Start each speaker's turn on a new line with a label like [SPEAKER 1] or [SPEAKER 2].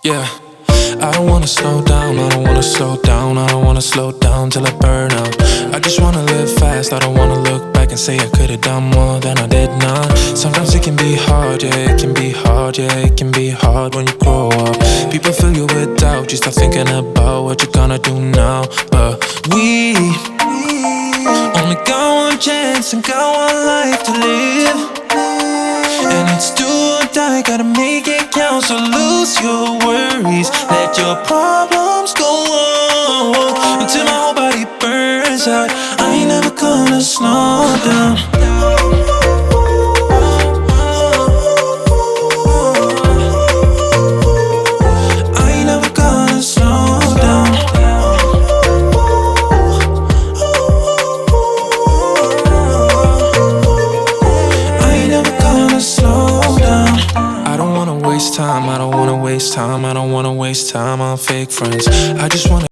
[SPEAKER 1] Yeah, I don't wanna slow down, I don't wanna slow down, I don't wanna slow down till I burn out. I just wanna live fast, I don't wanna look back and say I could've done more than I did now. Sometimes it can be hard, yeah, it can be hard, yeah, it can be hard when you grow up. People fill you with doubt, you start thinking about what you're gonna do now. But we only got one chance and got one life to live. And it's do or die, gotta make it count. So lose your worries, let your problems go on until my whole body burns out. I ain't never gonna slow down. I ain't never gonna slow down. I ain't never gonna slow down. I don't wanna waste time, I don't wanna waste time, I don't wanna waste time on fake friends. I just wanna